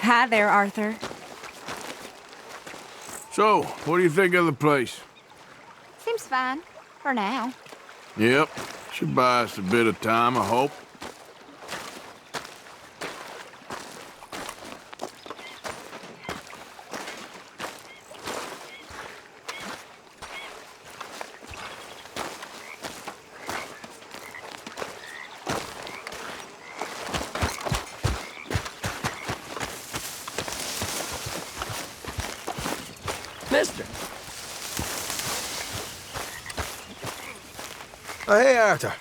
Hi there, Arthur. So, what do you think of the place? Seems fine, for now. Yep. Should buy us a bit of time, I hope. Mister. Oh, hey, Arthur.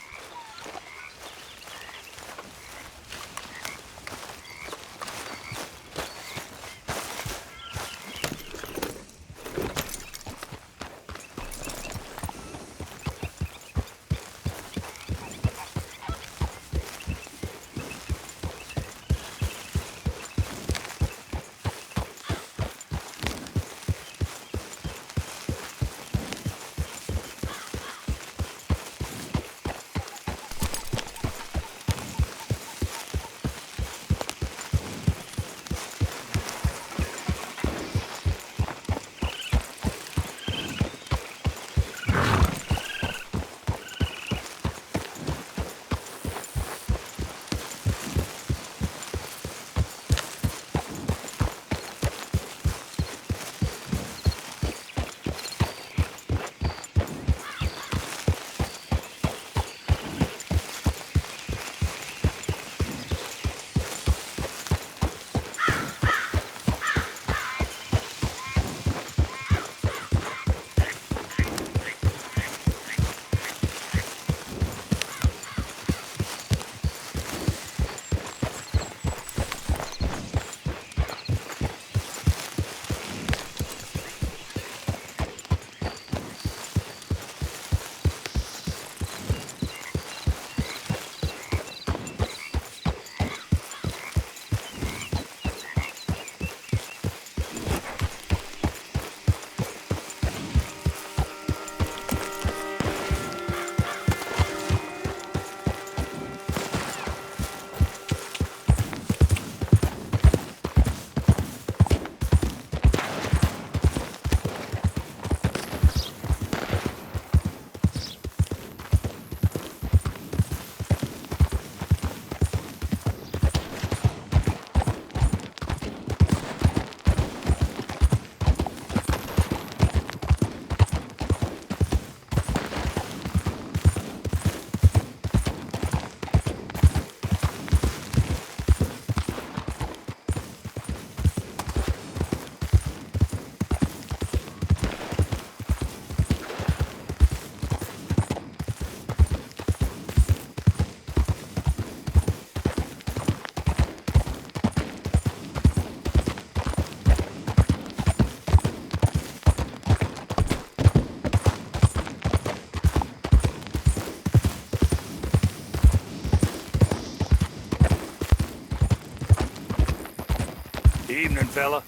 Evening, fella.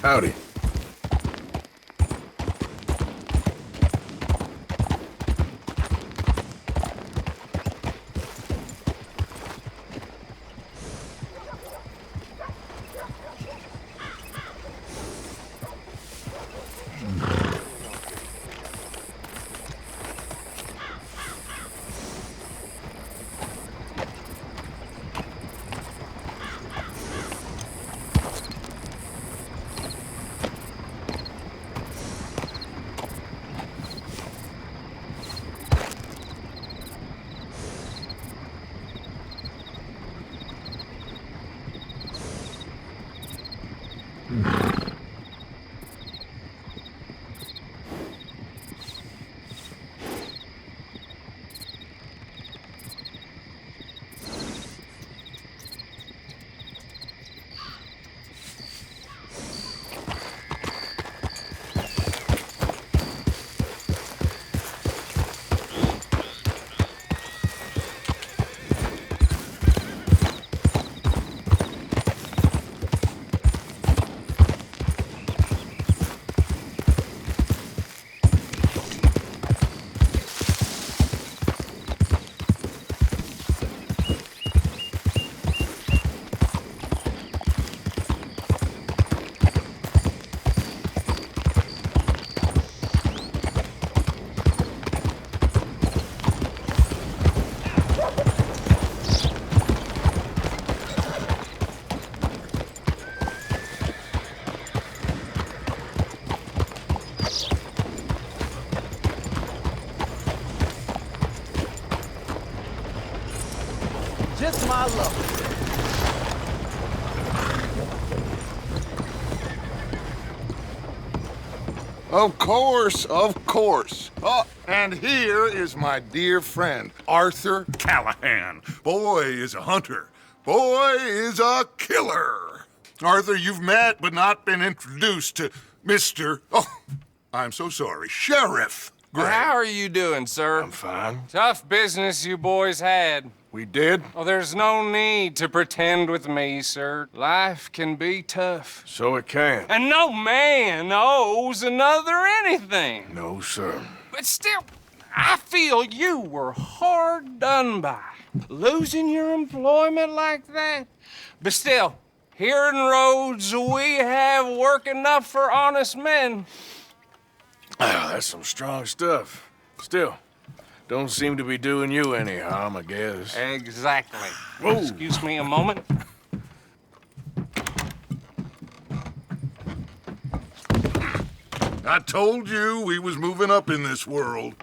Howdy. Just my luck. Of course, of course. Oh, and here is my dear friend, Arthur Callahan. Boy is a hunter. Boy is a killer. Arthur, you've met but not been introduced to Mr. Oh, I'm so sorry, Sheriff Gray. How are you doing, sir? I'm fine. Tough business you boys had. We did? Oh, there's no need to pretend with me, sir. Life can be tough. So it can. And no man owes another anything. No, sir. But still, I feel you were hard done by. Losing your employment like that. But still, here in Rhodes, we have work enough for honest men. Oh, that's some strong stuff. Still, don't seem to be doing you any harm, I guess. Exactly. Whoa. Excuse me a moment. I told you we was moving up in this world.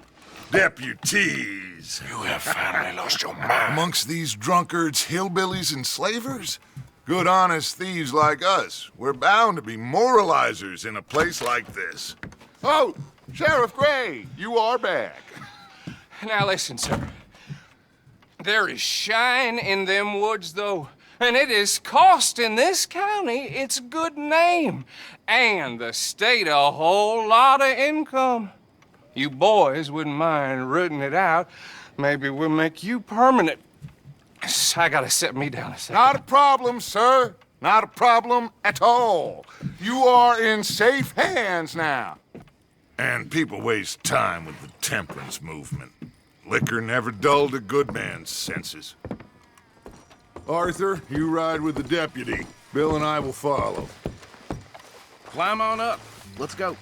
Deputies. You have finally lost your mind. Amongst these drunkards, hillbillies, and slavers? Good, honest thieves like us. We're bound to be moralizers in a place like this. Oh, Sheriff Gray, you are back. Now listen, sir. There is shine in them woods, though, and it is costing this county its good name and the state a whole lot of income. You boys wouldn't mind rooting it out. Maybe we'll make you permanent. I gotta set me down a second. Not a problem, sir. Not a problem at all. You are in safe hands now. And people waste time with the temperance movement. Liquor never dulled a good man's senses. Arthur, you ride with the deputy. Bill and I will follow. Climb on up. Let's go.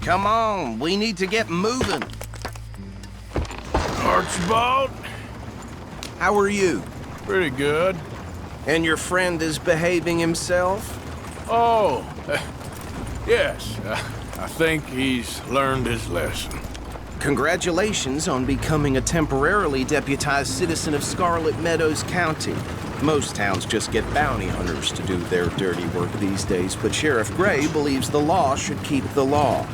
Come on, we need to get moving. Archibald? How are you? Pretty good. And your friend is behaving himself? Oh, yes. I think he's learned his lesson. Congratulations on becoming a temporarily deputized citizen of Scarlet Meadows County. Most towns just get bounty hunters to do their dirty work these days, but Sheriff Gray believes the law should keep the law.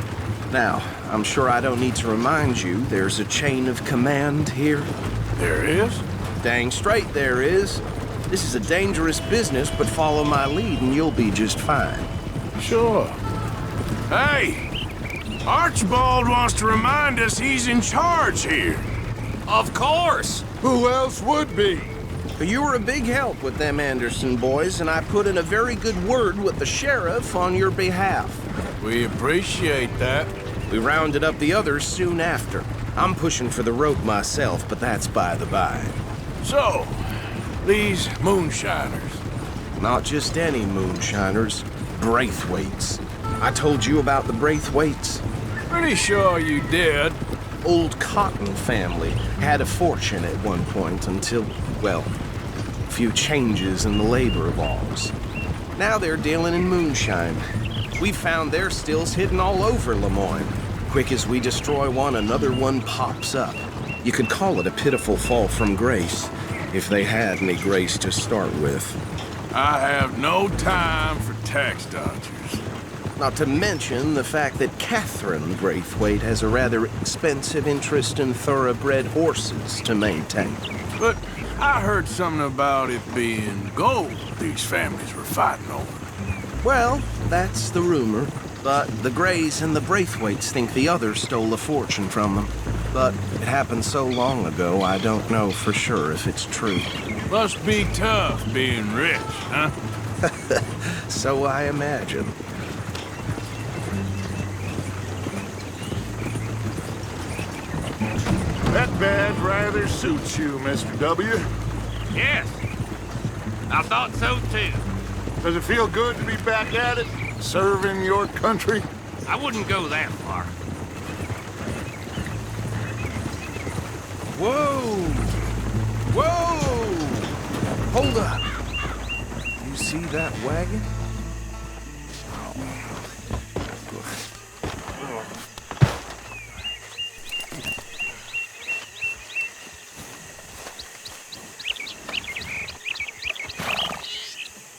Now, I'm sure I don't need to remind you, there's a chain of command here. There is? Dang straight there is. This is a dangerous business, but follow my lead and you'll be just fine. Sure. Hey! Archibald wants to remind us he's in charge here. Of course! Who else would be? You were a big help with them Anderson boys, and I put in a very good word with the sheriff on your behalf. We appreciate that. We rounded up the others soon after. I'm pushing for the rope myself, but that's by the by. So, these moonshiners. Not just any moonshiners, Braithwaites. I told you about the Braithwaites. Pretty sure you did. Old Cotton family had a fortune at one point until, well, a few changes in the labor laws. Now they're dealing in moonshine. We found their stills hidden all over Lemoyne. Quick as we destroy one, another one pops up. You could call it a pitiful fall from grace, if they had any grace to start with. I have no time for tax dodgers. Not to mention the fact that Catherine Braithwaite has a rather expensive interest in thoroughbred horses to maintain. But I heard something about it being gold these families were fighting over. Well, that's the rumor. But the Greys and the Braithwaites think the others stole a fortune from them. But it happened so long ago, I don't know for sure if it's true. Must be tough being rich, huh? So I imagine. That badge rather suits you, Mr. W. Yes. I thought so too. Does it feel good to be back at it? Serving your country? I wouldn't go that far. Whoa! Whoa! Hold up. You see that wagon?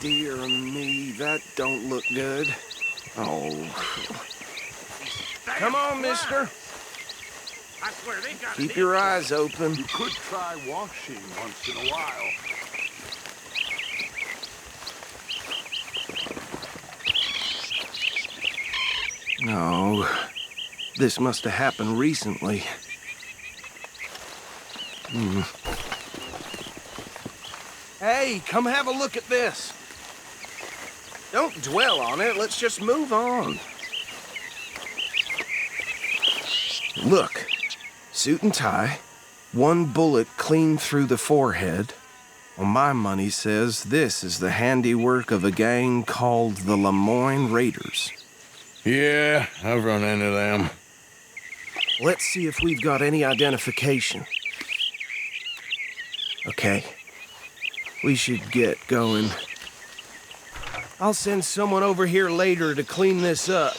Dear me, that don't look good. Oh. Come on, mister. I swear they got Keep your eyes open. You could try washing once in a while. No. This must have happened recently. Hey, come have a look at this. Don't dwell on it. Let's just move on. Look. Suit and tie. One bullet clean through the forehead. Well, my money says this is the handiwork of a gang called the Lemoyne Raiders. Yeah, I've run into them. Let's see if we've got any identification. Okay. We should get going. I'll send someone over here later to clean this up.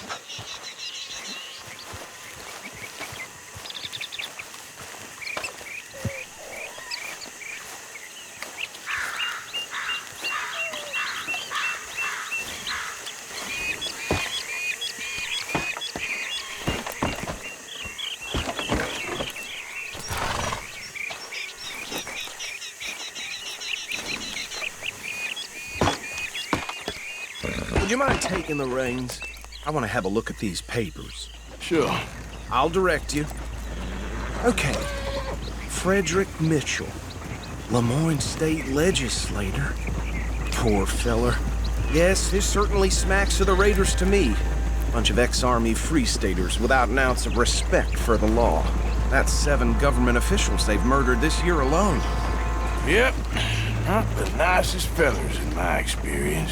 Would you mind taking the reins? I want to have a look at these papers. Sure. I'll direct you. Okay. Frederick Mitchell, Lemoyne State Legislator. Poor feller. Yes, this certainly smacks of the Raiders to me. Bunch of ex-Army Free Staters without an ounce of respect for the law. That's 7 government officials they've murdered this year alone. Yep. Not the nicest fellas in my experience.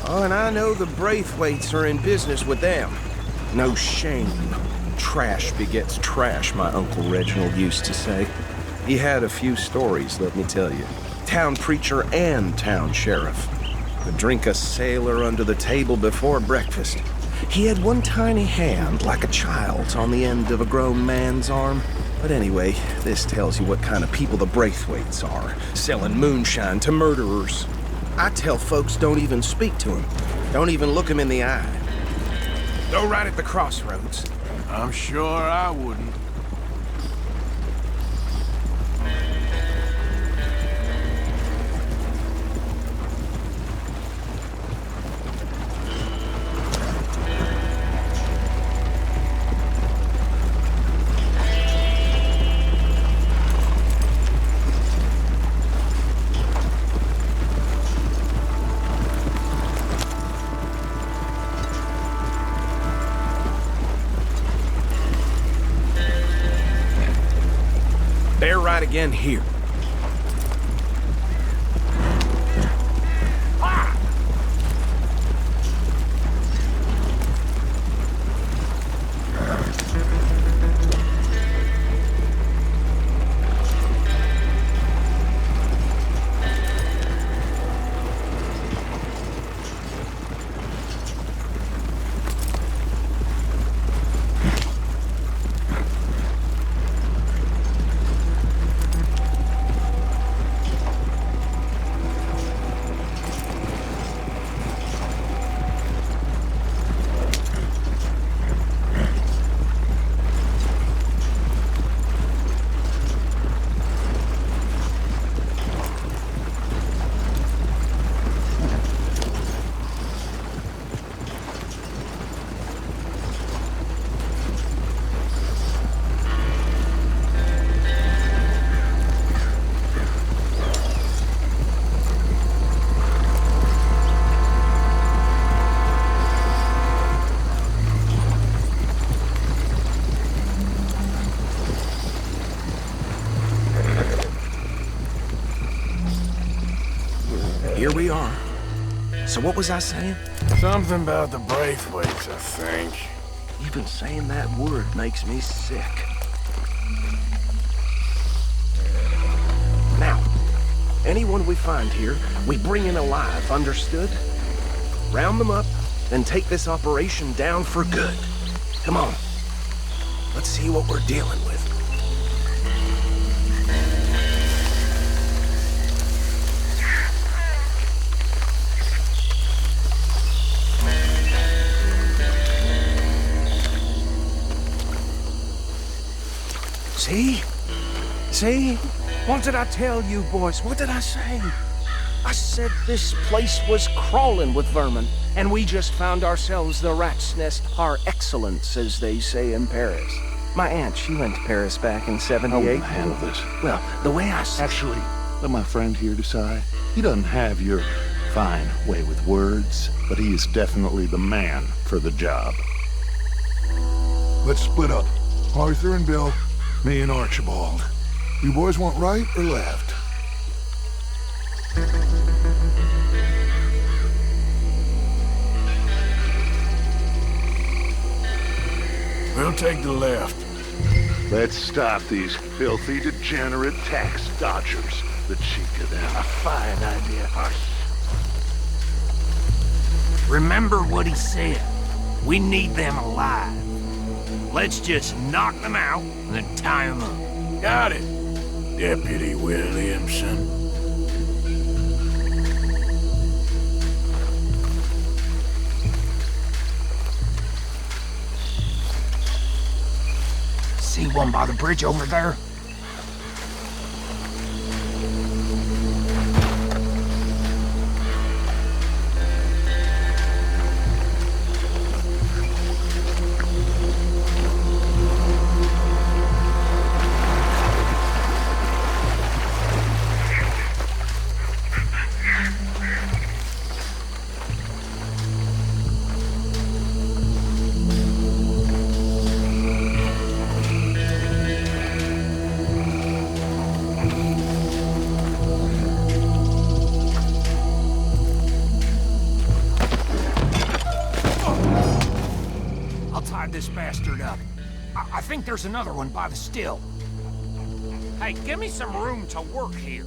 Oh, and I know the Braithwaites are in business with them. No shame. Trash begets trash, my Uncle Reginald used to say. He had a few stories, let me tell you. Town preacher and town sheriff. Could drink a sailor under the table before breakfast. He had one tiny hand, like a child's, on the end of a grown man's arm. But anyway, this tells you what kind of people the Braithwaites are, selling moonshine to murderers. I tell folks don't even speak to him. Don't even look him in the eye. Go right at the crossroads. I'm sure I wouldn't. air ride again here. Here we are. So what was I saying? Something about the Braithwaites, I think. Even saying that word makes me sick. Now, anyone we find here, we bring in alive, understood? Round them up, then take this operation down for good. Come on. Let's see what we're dealing with. See? See? What did I tell you, boys? What did I say? I said this place was crawling with vermin, and we just found ourselves the rat's nest par excellence, as they say in Paris. My aunt, she went to Paris back in '78. I will handle this. Well, the way I see... Actually, let my friend here decide. He doesn't have your fine way with words, but he is definitely the man for the job. Let's split up. Arthur and Bill, me and Archibald. You boys want right or left? We'll take the left. Let's stop these filthy, degenerate tax dodgers. The cheek of them. A fine idea, Hush. Remember what he said. We need them alive. Let's just knock them out and then tie them up. Got it, Deputy Williamson. See one by the bridge over there? This bastard up. I think there's another one by the still. Hey, give me some room to work here.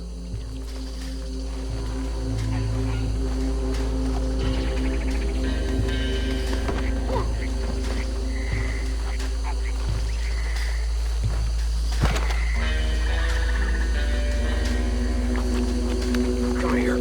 Come here.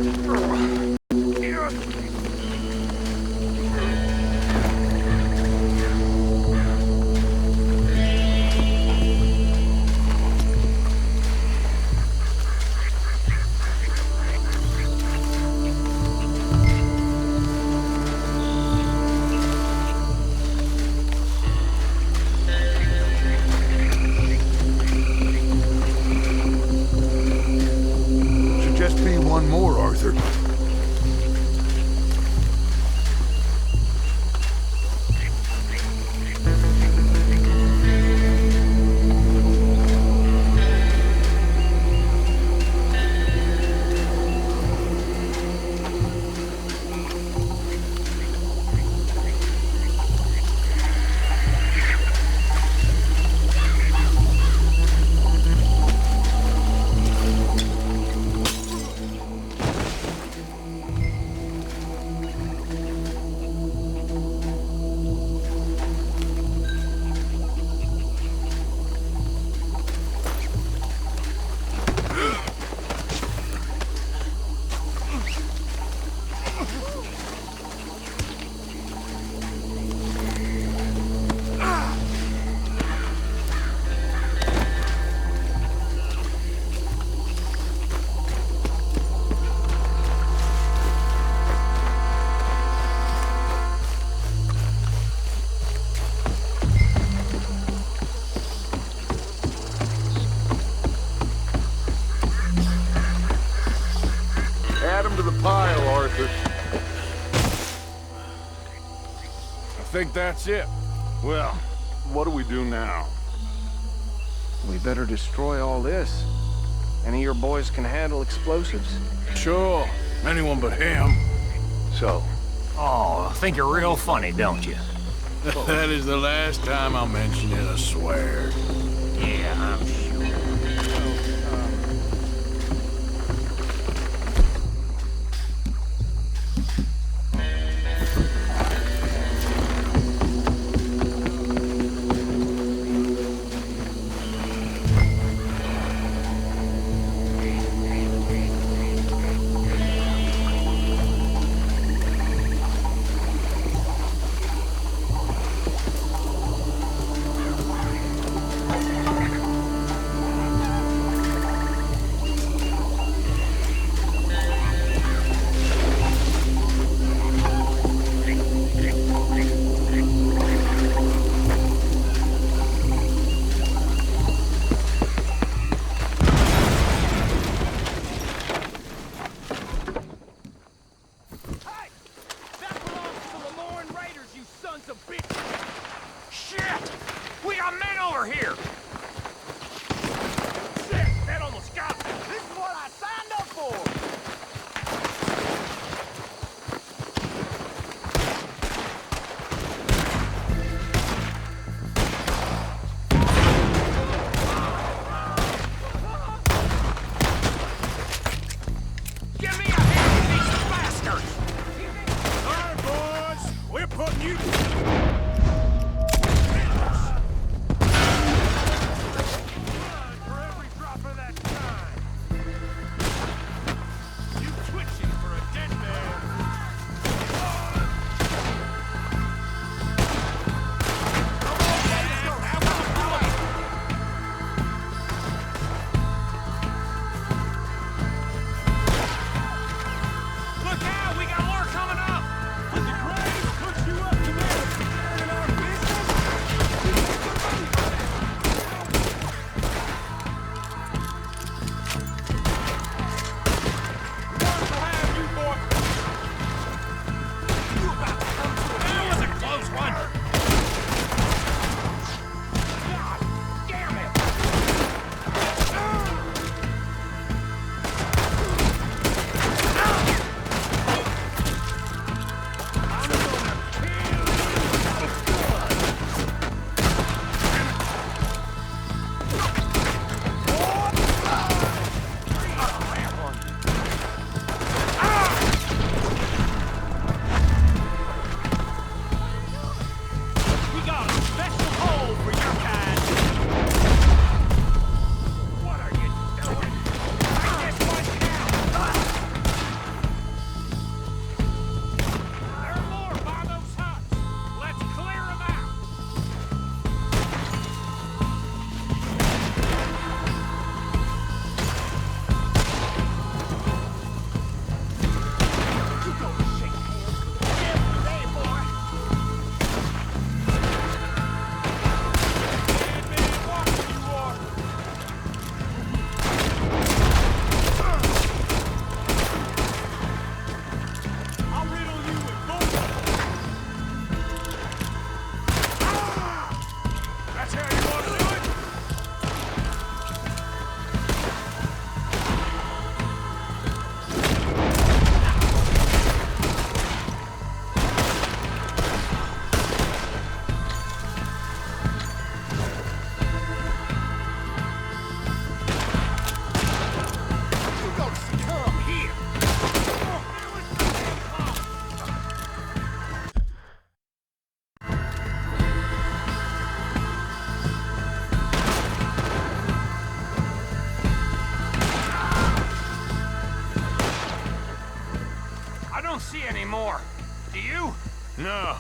under the pile, Arthur. I think that's it. Well, what do we do now? We better destroy all this. Any of your boys can handle explosives? Sure. Anyone but him. So, Oh, I think you're real funny, don't you? That is the last time I'll mention it, I swear. Yeah, I'm sure. Shit! We got men over here! Shit! That almost got me! This is what I signed up for! Give me a hand, these bastards! All right, boys. We're putting you... See any more. Do you? No.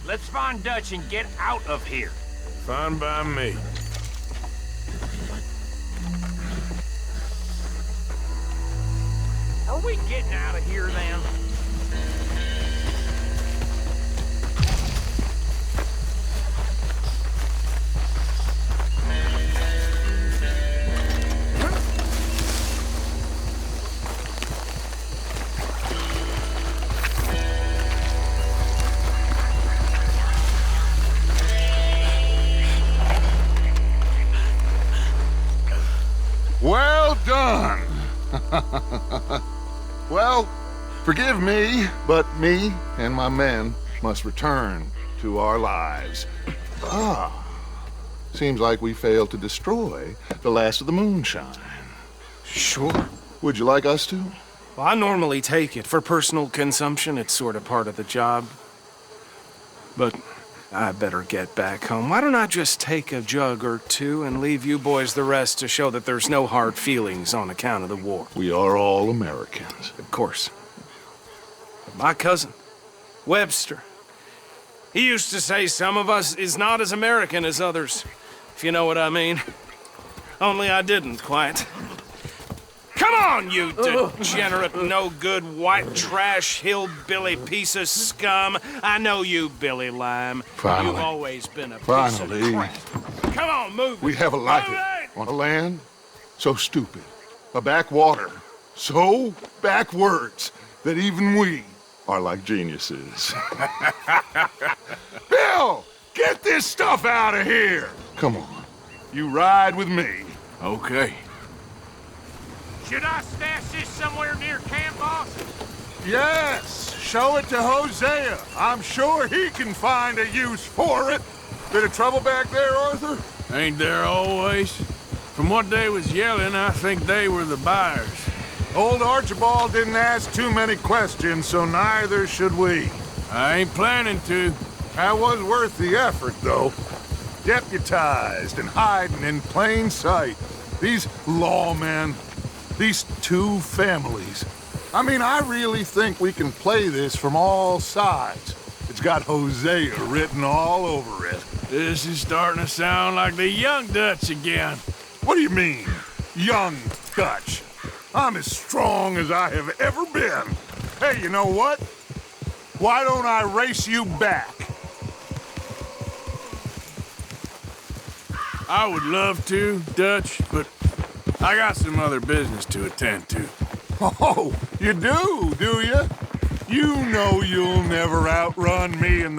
Let's find Dutch and get out of here. Fine by me. Are we getting out of here then? done. Well, forgive me, but me and my men must return to our lives. Seems like we failed to destroy the last of the moonshine. Sure. Would you like us to? Well, I normally take it. For personal consumption, it's sort of part of the job. But I better get back home. Why don't I just take a jug or two and leave you boys the rest to show that there's no hard feelings on account of the war? We are all Americans. Of course. But my cousin, Webster, he used to say some of us is not as American as others, if you know what I mean. Only I didn't quite. Come on, you degenerate, no-good, white trash, hillbilly piece of scum. I know you, Billy Lime. Finally. You've always been a piece Finally. of crap. Come on, move. We have a life Move it! on a land so stupid, a backwater so backwards that even we are like geniuses. Bill, get this stuff out of here. Come on, you ride with me. Okay. Should I stash this somewhere near camp, boss? Yes, show it to Hosea. I'm sure he can find a use for it. Bit of trouble back there, Arthur? Ain't there always? From what they was yelling, I think they were the buyers. Old Archibald didn't ask too many questions, so neither should we. I ain't planning to. That was worth the effort, though. Deputized and hiding in plain sight. These lawmen, these two families. I mean, I really think we can play this from all sides. It's got Hosea written all over it. This is starting to sound like the Young Dutch again. What do you mean, young Dutch? I'm as strong as I have ever been. Hey, you know what? Why don't I race you back? I would love to, Dutch, but I got some other business to attend to. Oh, you do you? You know you'll never outrun me in